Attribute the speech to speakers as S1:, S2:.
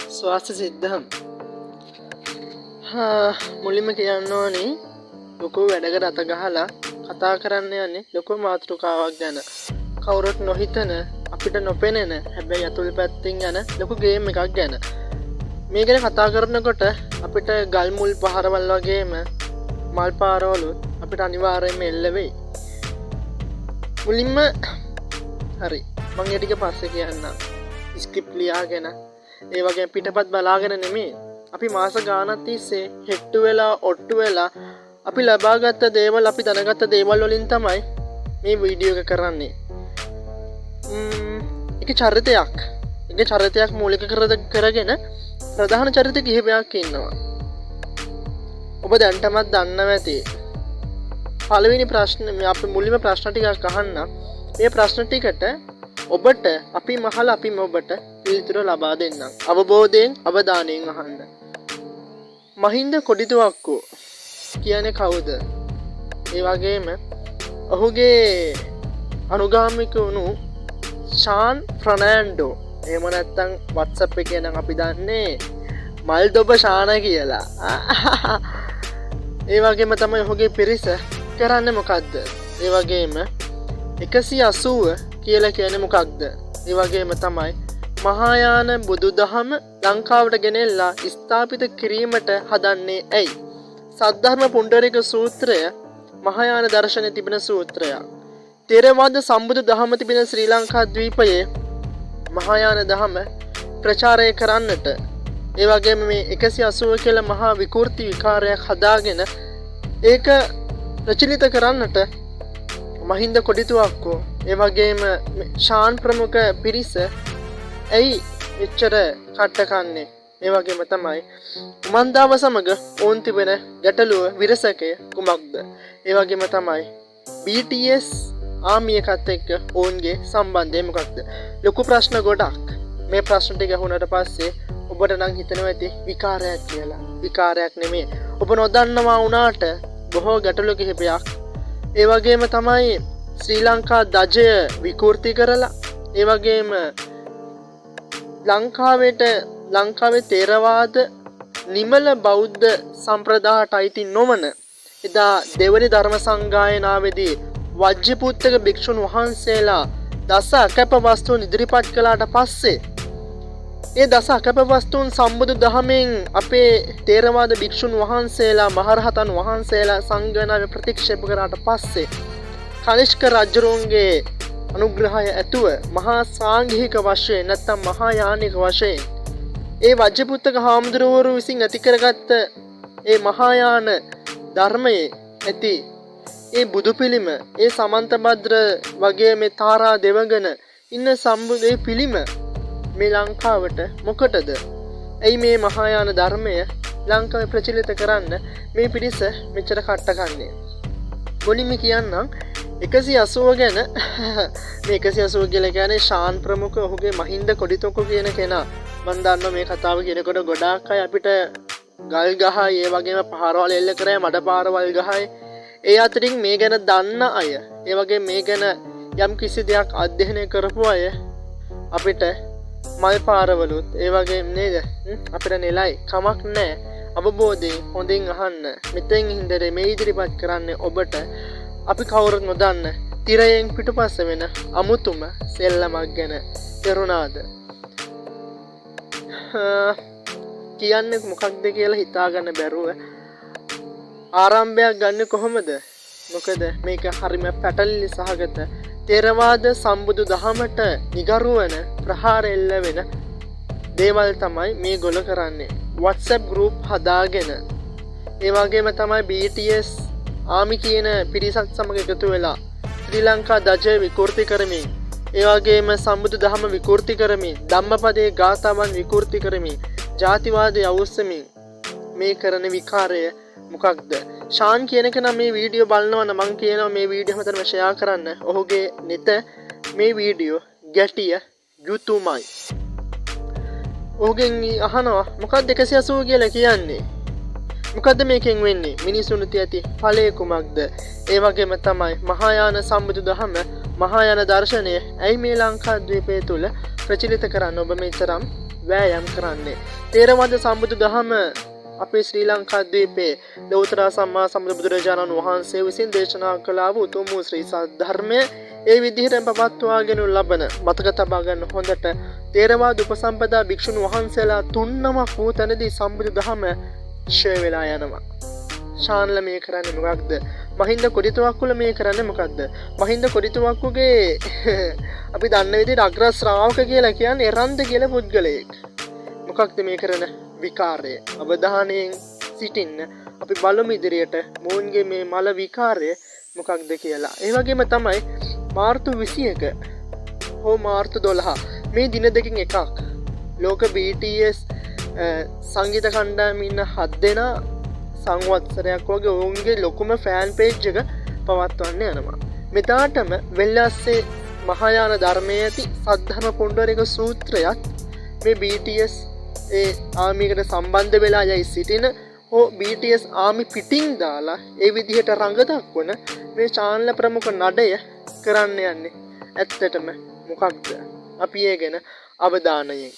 S1: ස්වාස සිද්ධම් මුලින්ම කියන්න ඕනේ ලොකු වැඩකට අත ගහලා කතා කරන්න යන්නේ ලොකු මාතෘකාවක් ගැන. කවුරුත් නොහිතන අපිට නොපෙනෙන හැබැයි අතුල් පැත්තෙන් යන ලොකු ගේම් එකක් ගැන. මේ ගැන කතා කරනකොට අපිට ගල් මුල් පහරවල් වගේම මල් පාරවලුත් අපිට අනිවාර්යයෙන්ම එල්ල වෙයි. මුලින්ම හරි මම ඒ ටික පස්සේ කියන්නම්. ස්ක්‍රිප්ට් ලියාගෙන ඒ වගේ පිටපත් බලාගෙන නෙමෙයි. අපි මාස ගානක් තිස්සේ හෙට්ටු වෙලා ඔට්ටු වෙලා අපි ලබාගත් දේවල් අපි දැනගත්ත දේවල් වලින් තමයි මේ වීඩියෝ එක කරන්නේ. එක චරිතයක් මූලික කරගෙන ප්‍රධාන චරිත කිහිපයක් ඉන්නවා. ඔබ දැන්ටමත් දන්නවා ඇති. පළවෙනි ප්‍රශ්නේ අපි මුලින්ම ප්‍රශ්න ටිකක් අහන්න. මේ ප්‍රශ්න ටිකට ඔබට අපි මහලා අපි ඔබට පිළිතුරු ලබා දෙන්නම්. අවබෝධයෙන් අවධානයෙන් අහන්න. මහින්ද කොඩිතුවක්කෝ කියන්නේ කවුද? ඒ වගේම ඔහුගේ අනුගාමික වුණු ෂාන් ෆර්නෑන්ඩෝ එහෙම නැත්නම් WhatsApp එකේ නම් අපි දන්නේ මල්දොබ ෂාන කියලා. ඒ වගේම තමයි ඔහුගේ පිරිස කරන්නේ මොකද්ද? ඒ වගේම 180 කියලා කියන්නේ මොකක්ද? ඒ වගේම තමයි මහායාන බුදුදහම ලංකාවට ගෙනෙලා ස්ථාපිත කිරීමට හදන්නේ ඇයි? සද්ධර්ම පුණ්ඩරික සූත්‍රය මහායාන දර්ශනයේ තිබෙන සූත්‍රයක්. ථේරවාද සම්බුදු දහම තිබෙන ශ්‍රී ලංකා ද්වීපයේ මහායාන දහම ප්‍රචාරය කරන්නට ඒ වගේම මේ 180 කියලා මහා විකෘති විකාරයක් හදාගෙන ඒක ප්‍රචලිත කරන්නට මහින්ද කොඩිතුවක්කෝ ඒ වගේම ෂාන් ප්‍රමුඛ පිරිස ඇයි එච්චර කට්ටකන්නේ? ඒ වගේම තමයි උමන්දාව සමග ඕන් තිබෙන ගැටලුව විරසකය කුමක්ද? ඒ වගේම තමයි BTS ආමිය එකත් එක්ක ඔවුන්ගේ සම්බන්ධය මොකක්ද? ලොකු ප්‍රශ්න ගොඩක්. මේ ප්‍රශ්න ටික අහුනට පස්සේ ඔබට නම් හිතෙනවා ඇති විකාරයක් කියලා. විකාරයක් නෙමෙයි. ඔබ නොදන්නවා වුණාට බොහෝ ගැටලු කිහිපයක්. ඒ වගේම තමයි ශ්‍රී ලංකා දජය විකෘති කරලා ඒ වගේම ලංකාවේ ථේරවාද නිමල බෞද්ධ සම්ප්‍රදායට අයිති නොවන එදා දෙවනි ධර්ම සංගායනාවේදී වජ්ජපුත්තක භික්ෂුන් වහන්සේලා දස අකැප වස්තුන් ඉදිරිපත් කළාට පස්සේ ඒ දස අකැප වස්තුන් සම්බුදු දහමෙන් අපේ ථේරවාද භික්ෂුන් වහන්සේලා මහරහතන් වහන්සේලා සංගායනාවේ ප්‍රතික්ෂේප කරාට පස්සේ කනිෂ්ක රජුගේ අනුග්‍රහය ඇතුව මහා සාංඝික වශයෙන් නැත්නම් මහා යානික වශයෙන් ඒ වජ්ජපුත්තක හාමුදුරුවරු විසින් ඇති කරගත්ත ඒ මහායාන ධර්මයේ ඇති ඒ බුදු පිළිම ඒ සමන්තභද්‍ර වගේ මේ තාරා දෙවඟන ඉන්න සම්බුදේ පිළිම මේ ලංකාවට මොකටද? ඇයි මේ මහායාන ධර්මය ලංකාවේ ප්‍රචලිත කරන්න මේ පිරිස මෙච්චර කට්ටකන්නේ? මුලින්ම කියන්නම් 180 ගැන. මේ 180 කියලා කියන්නේ ෂාන් ප්‍රමුඛ ඔහුගේ මහින්ද කොඩිතුවක්කෝ කියන කෙනා. මම දන්නවා මේ කතාව කියනකොට ගොඩාක් අය අපිට ගල් ගහයි ඒ වගේම පහරවල් එල්ල කරේ මඩ පාරවල් ගහයි. ඒ අතරින් මේ ගැන දන්න අය ඒ වගේ මේ ගැන යම් කිසි දෙයක් අධ්‍යයනය කරපු අය අපිට මල් පාරවලුත් ඒ වගේ නේද අපිට නෙලයි කමක් නැහැ. අවබෝධයෙන් හොඳින් අහන්න. මෙතෙන් හින්දේ මේ ඉදිරිපත් කරන්නේ ඔබට අපි කවුරුත් නොදන්න තිරයෙන් පිටුපස්ස වෙන අමුතුම සෙල්ලමක් ගැන. තේරුණාද? කියන්නේ මොකක්ද කියලා හිතාගන්න බැරුව ආරම්භයක් ගන්න කොහොමද? මොකද මේක හරිම පැටලිලි සහගත ථේරවාද සම්බුදු දහමට නිගරුවන ප්‍රහාර එල්ල වෙන දේවල් තමයි මේ ගොල කරන්නේ. WhatsApp group හදාගෙන ඒ වගේම තමයි BTS ආමි කියන පිරිසක් සමග එකතු වෙලා ශ්‍රී ලංකා දජය විකෘති කරමින් ඒ වගේම සම්බුදු දහම විකෘති කරමින් ධම්මපදයේ ගාථාවන් විකෘති කරමින් ජාතිවාදය අවුස්සමින් මේ කරන විකාරය මොකක්ද? ෂාන් කියන කෙනා මේ වීඩියෝ බලනවා නම් මං කියනවා මේ වීඩියෝ හැමතැනම ෂෙයා කරන්න. ඔහුගේ නෙත මේ වීඩියෝ ගැටිය යුතුයමයි. ඔහුගෙන් අහනවා මොකක්ද 180 කියලා කියන්නේ? මොකද්ද මේකෙන් වෙන්නේ? මිනිසුන්ට ඇති ඵලය කුමක්ද? ඒ වගේම තමයි මහායාන සම්බුදු දහම මහායාන දර්ශනය ඇයි මේ ලංකා ද්වීපය තුල ප්‍රචලිත කරන්න ඔබ මෙතරම් වෑයම් කරන්නේ. තේරවාද සම්බුදු දහම අපේ ශ්‍රී ලංකා ද්වීපයේ ලෞතර සම්මා සම්බුදු බුදුරජාණන් වහන්සේ විසින් දේශනා කළා වූ උතුම් වූ ශ්‍රී සද්ධර්මය ඒ විදිහට පවත්වාගෙන ලබන මතක තබා ගන්න හොඳට තේරවාද උපසම්පදා භික්ෂුන් වහන්සේලා තුන්නමක් වූ තැනදී සම්බුදු දහම ක්ෂය වෙලා යනවා. ශාන්ල මේ කරන්නේ මොකක්ද? මහින්ද කොඩිතුවක්කුල මේ කරන්නේ මොකක්ද? මහින්ද කොඩිතුවක්කුගේ අපි දන්න විදිහට අග්‍ර ශ්‍රාවක කියලා කියන්නේ එරන්ද කියලා පුද්ගලයෙක්. මොකක්ද මේ කරන විකාරය? අවධානයෙන් සිටින්න අපි බලමු ඉදිරියට මොවුන්ගේ මේ මල විකාරය මොකක්ද කියලා. ඒ වගේම තමයි මාර්තු 21 හෝ මාර්තු 12 මේ දින දෙකකින් එකක් ලෝක BTS සංගීත කණ්ඩායම ඉන්න 7 දෙනා සංවත්සරයක් වගේ ඔවුන්ගේ ලොකුම ෆෑන් පේජ් එක පවත්වන්න යනවා. මෙදාටම වෙල්ලස්සේ මහායාන ධර්මයේ ඇති සද්ධර්ම පොණ්ඩරික සූත්‍රයත් මේ BTS ඒ ආමියකට සම්බන්ධ වෙලා යයි සිටින හෝ BTS ආමි පිටින් දාලා ඒ විදිහට රඟ දක්වන මේ චානල ප්‍රමුඛ නඩය කරන්න යන්නේ ඇත්තටම මොකක්ද? අපි ඒ ගැන අවධානයෙන්